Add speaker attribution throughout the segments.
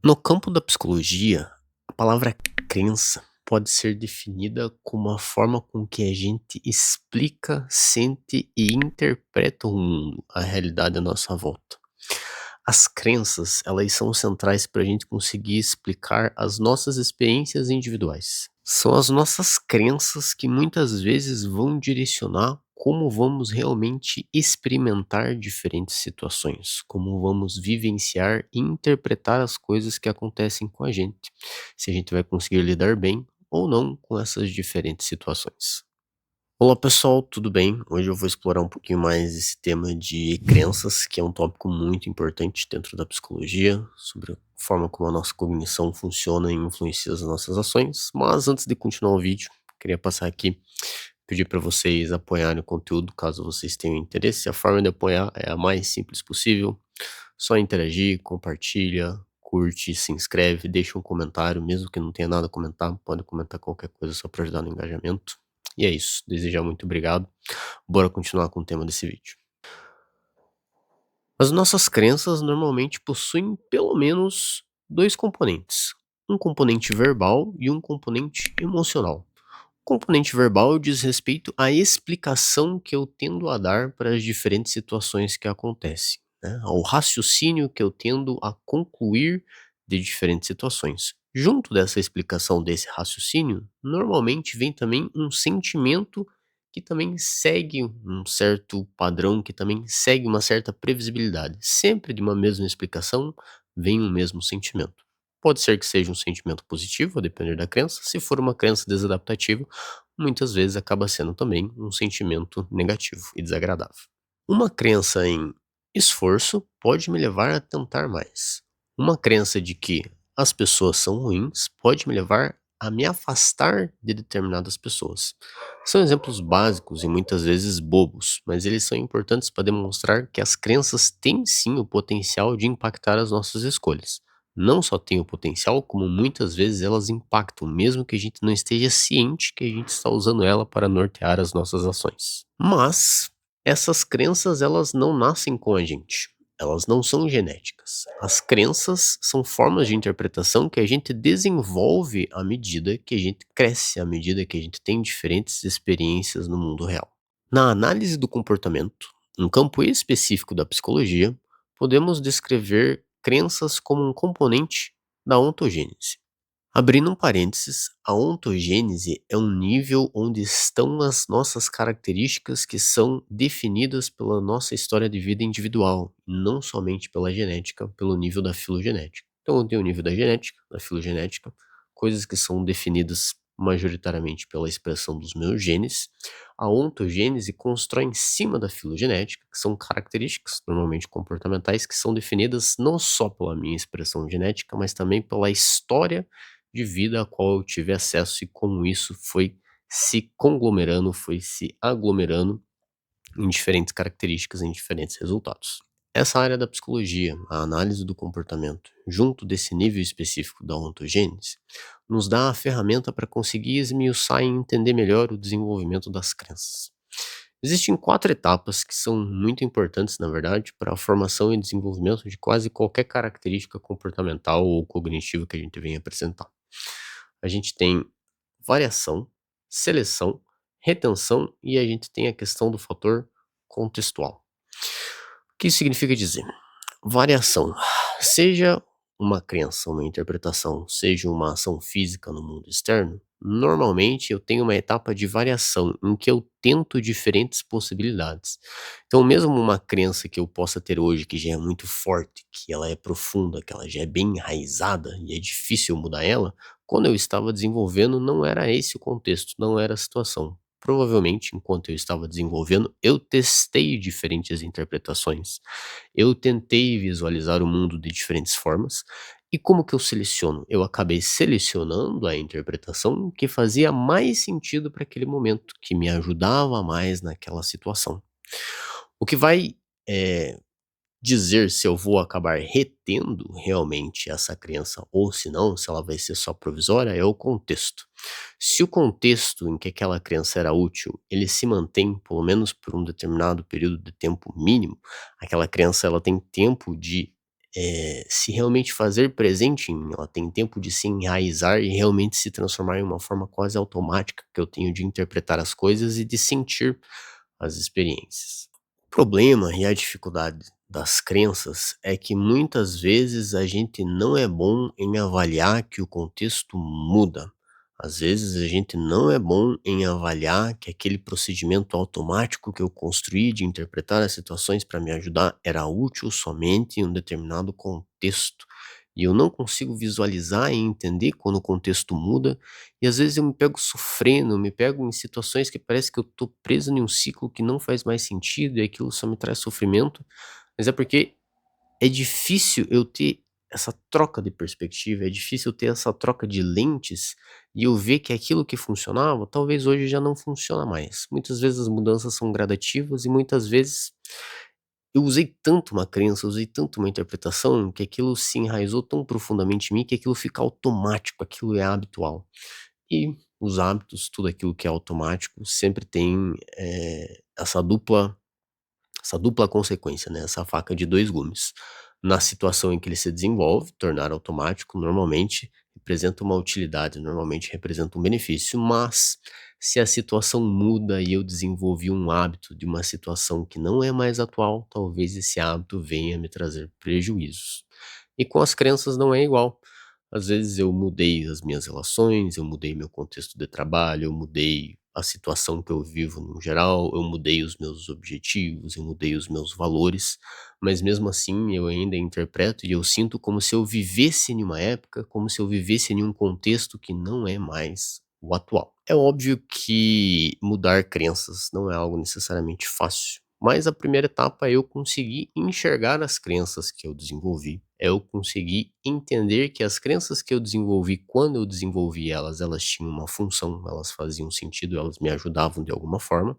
Speaker 1: No campo da psicologia, a palavra crença pode ser definida como a forma com que a gente explica, sente e interpreta o mundo, a realidade à nossa volta. As crenças, elas são centrais para a gente conseguir explicar as nossas experiências individuais. São as nossas crenças que muitas vezes vão direcionar como vamos realmente experimentar diferentes situações, como vamos vivenciar e interpretar as coisas que acontecem com a gente, se a gente vai conseguir lidar bem ou não com essas diferentes situações. Olá pessoal, tudo bem? Hoje eu vou explorar um pouquinho mais esse tema de crenças, que é um tópico muito importante dentro da psicologia, sobre a forma como a nossa cognição funciona e influencia as nossas ações. Mas antes de continuar o vídeo, queria passar aqui, pedir para vocês apoiarem o conteúdo, caso vocês tenham interesse. A forma de apoiar é a mais simples possível. Só interagir, compartilha, curte, se inscreve, deixa um comentário, mesmo que não tenha nada a comentar, pode comentar qualquer coisa só para ajudar no engajamento. E é isso, desejar muito obrigado. Bora continuar com o tema desse vídeo. As nossas crenças normalmente possuem pelo menos dois componentes: um componente verbal e um componente emocional. O componente verbal diz respeito à explicação que eu tendo a dar para as diferentes situações que acontecem, né? Ao raciocínio que eu tendo a concluir de diferentes situações. Junto dessa explicação desse raciocínio, normalmente vem também um sentimento que também segue um certo padrão, que também segue uma certa previsibilidade. Sempre de uma mesma explicação vem um mesmo sentimento. Pode ser que seja um sentimento positivo, a depender da crença. Se for uma crença desadaptativa, muitas vezes acaba sendo também um sentimento negativo e desagradável. Uma crença em esforço pode me levar a tentar mais. Uma crença de que as pessoas são ruins pode me levar a me afastar de determinadas pessoas. São exemplos básicos e muitas vezes bobos, mas eles são importantes para demonstrar que as crenças têm sim o potencial de impactar as nossas escolhas. Não só têm o potencial, como muitas vezes elas impactam, mesmo que a gente não esteja ciente que a gente está usando ela para nortear as nossas ações. Mas essas crenças, elas não nascem com a gente. Elas não são genéticas. As crenças são formas de interpretação que a gente desenvolve à medida que a gente cresce, à medida que a gente tem diferentes experiências no mundo real. Na análise do comportamento, um campo específico da psicologia, podemos descrever crenças como um componente da ontogênese. Abrindo um parênteses, a ontogênese é um nível onde estão as nossas características que são definidas pela nossa história de vida individual, não somente pela genética, pelo nível da filogenética. Então, eu tenho o nível da genética, da filogenética, coisas que são definidas majoritariamente pela expressão dos meus genes. A ontogênese constrói em cima da filogenética, que são características, normalmente comportamentais, que são definidas não só pela minha expressão genética, mas também pela história de vida a qual eu tive acesso e como isso foi se conglomerando, foi se aglomerando em diferentes características, em diferentes resultados. Essa área da psicologia, a análise do comportamento, junto desse nível específico da ontogênese, nos dá a ferramenta para conseguir esmiuçar e entender melhor o desenvolvimento das crenças. Existem quatro etapas que são muito importantes, na verdade, para a formação e desenvolvimento de quase qualquer característica comportamental ou cognitiva que a gente venha apresentar. A gente tem variação, seleção, retenção e a gente tem a questão do fator contextual. O que isso significa dizer? Variação. Seja uma crença, uma interpretação, seja uma ação física no mundo externo, normalmente eu tenho uma etapa de variação em que eu tento diferentes possibilidades. Então, mesmo uma crença que eu possa ter hoje, que já é muito forte, que ela é profunda, que ela já é bem enraizada e é difícil mudar ela, quando eu estava desenvolvendo, não era esse o contexto, não era a situação. Provavelmente, enquanto eu estava desenvolvendo, eu testei diferentes interpretações. Eu tentei visualizar o mundo de diferentes formas. E como que eu seleciono? Eu acabei selecionando a interpretação que fazia mais sentido para aquele momento, que me ajudava mais naquela situação. O que vai eh, dizer se eu vou acabar retendo realmente essa crença ou se não, se ela vai ser só provisória, é o contexto. Se o contexto em que aquela crença era útil, ele se mantém pelo menos por um determinado período de tempo mínimo, aquela crença ela tem tempo de se realmente fazer presente em mim, ela tem tempo de se enraizar e realmente se transformar em uma forma quase automática que eu tenho de interpretar as coisas e de sentir as experiências. O problema e a dificuldade das crenças é que muitas vezes a gente não é bom em avaliar que o contexto muda. Às vezes a gente não é bom em avaliar que aquele procedimento automático que eu construí de interpretar as situações para me ajudar era útil somente em um determinado contexto. E eu não consigo visualizar e entender quando o contexto muda, e às vezes eu me pego sofrendo, me pego em situações que parece que eu tô preso em um ciclo que não faz mais sentido e aquilo só me traz sofrimento, mas é porque é difícil eu ter essa troca de perspectiva, é difícil ter essa troca de lentes e eu ver que aquilo que funcionava, talvez hoje já não funciona mais. Muitas vezes as mudanças são gradativas e muitas vezes eu usei tanto uma crença, usei tanto uma interpretação, que aquilo se enraizou tão profundamente em mim que aquilo fica automático, aquilo é habitual. E os hábitos, tudo aquilo que é automático, sempre tem essa dupla consequência, né, essa faca de 2 gumes. Na situação em que ele se desenvolve, tornar automático normalmente representa uma utilidade, normalmente representa um benefício, mas se a situação muda e eu desenvolvi um hábito de uma situação que não é mais atual, talvez esse hábito venha me trazer prejuízos. E com as crenças não é igual. Às vezes eu mudei as minhas relações, eu mudei meu contexto de trabalho, eu mudei a situação que eu vivo no geral, eu mudei os meus objetivos, eu mudei os meus valores, mas mesmo assim eu ainda interpreto e eu sinto como se eu vivesse em uma época, como se eu vivesse em um contexto que não é mais o atual. É óbvio que mudar crenças não é algo necessariamente fácil, mas a primeira etapa é eu conseguir enxergar as crenças que eu desenvolvi, é eu conseguir entender que as crenças que eu desenvolvi, quando eu desenvolvi elas, elas tinham uma função, elas faziam sentido, elas me ajudavam de alguma forma,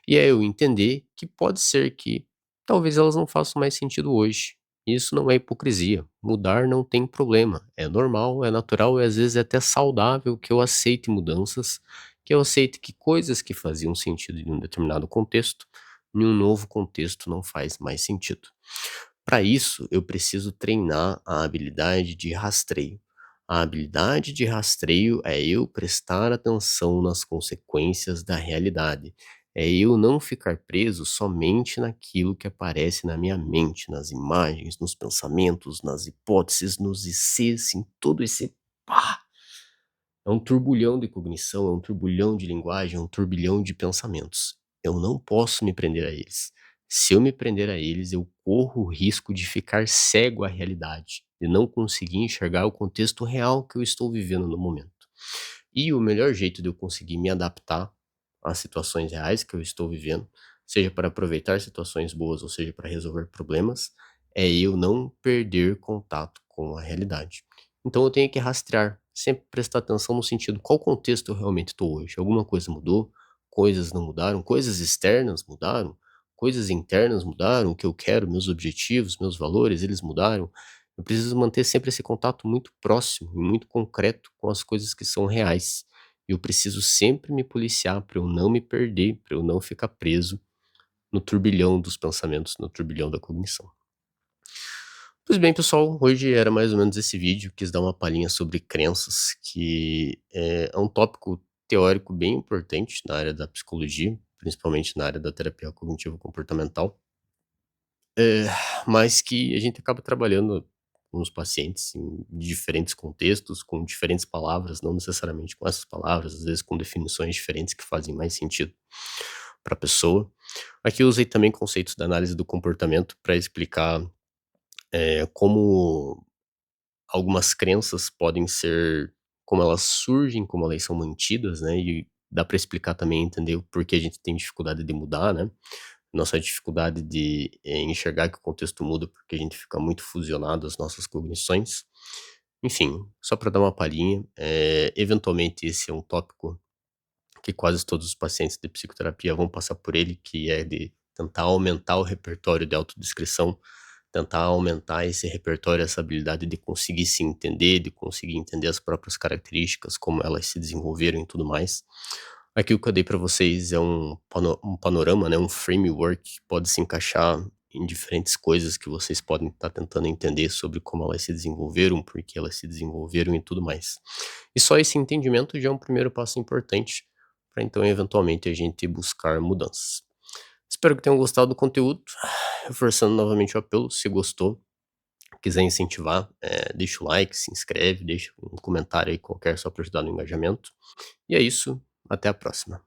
Speaker 1: e é eu entender que pode ser que talvez elas não façam mais sentido hoje. Isso não é hipocrisia. Mudar não tem problema. É normal, é natural e às vezes é até saudável que eu aceite mudanças, que eu aceite que coisas que faziam sentido em um determinado contexto, em um novo contexto não faz mais sentido. Para isso, eu preciso treinar a habilidade de rastreio. A habilidade de rastreio é eu prestar atenção nas consequências da realidade. É eu não ficar preso somente naquilo que aparece na minha mente, nas imagens, nos pensamentos, nas hipóteses, nos ICs, em todo esse pá, é um turbulhão de cognição, é um turbulhão de linguagem, é um turbilhão de pensamentos. Eu não posso me prender a eles. Se eu me prender a eles, eu corro o risco de ficar cego à realidade, de não conseguir enxergar o contexto real que eu estou vivendo no momento. E o melhor jeito de eu conseguir me adaptar às situações reais que eu estou vivendo, seja para aproveitar situações boas ou seja para resolver problemas, é eu não perder contato com a realidade. Então eu tenho que rastrear, sempre prestar atenção no sentido qual contexto eu realmente estou hoje. Alguma coisa mudou, coisas não mudaram, coisas externas mudaram, coisas internas mudaram, o que eu quero, meus objetivos, meus valores, eles mudaram. Eu preciso manter sempre esse contato muito próximo e muito concreto com as coisas que são reais. Eu preciso sempre me policiar para eu não me perder, para eu não ficar preso no turbilhão dos pensamentos, no turbilhão da cognição. Pois bem, pessoal, hoje era mais ou menos esse vídeo, quis dar uma palhinha sobre crenças, que é um tópico teórico bem importante na área da psicologia, principalmente na área da terapia cognitivo-comportamental, eh, mas que a gente acaba trabalhando com os pacientes em diferentes contextos, com diferentes palavras, não necessariamente com essas palavras, às vezes com definições diferentes que fazem mais sentido para a pessoa. Aqui eu usei também conceitos da análise do comportamento para explicar como algumas crenças podem ser, como elas surgem, como elas são mantidas, né, e dá para explicar também, entender o porquê a gente tem dificuldade de mudar, né, nossa dificuldade de, enxergar que o contexto muda, porque a gente fica muito fusionado às nossas cognições. Enfim, só para dar uma palhinha, eventualmente esse é um tópico que quase todos os pacientes de psicoterapia vão passar por ele, que é de tentar aumentar o repertório de autodescrição, tentar aumentar esse repertório, essa habilidade de conseguir se entender, de conseguir entender as próprias características, como elas se desenvolveram e tudo mais. Aqui o que eu dei para vocês é um panorama, né, um framework que pode se encaixar em diferentes coisas que vocês podem estar tentando entender sobre como elas se desenvolveram, por que elas se desenvolveram e tudo mais. E só esse entendimento já é um primeiro passo importante para então eventualmente a gente buscar mudanças. Espero que tenham gostado do conteúdo. Reforçando novamente o apelo, se gostou, quiser incentivar, deixa o like, se inscreve, deixa um comentário aí qualquer só para ajudar no engajamento. E é isso, até a próxima.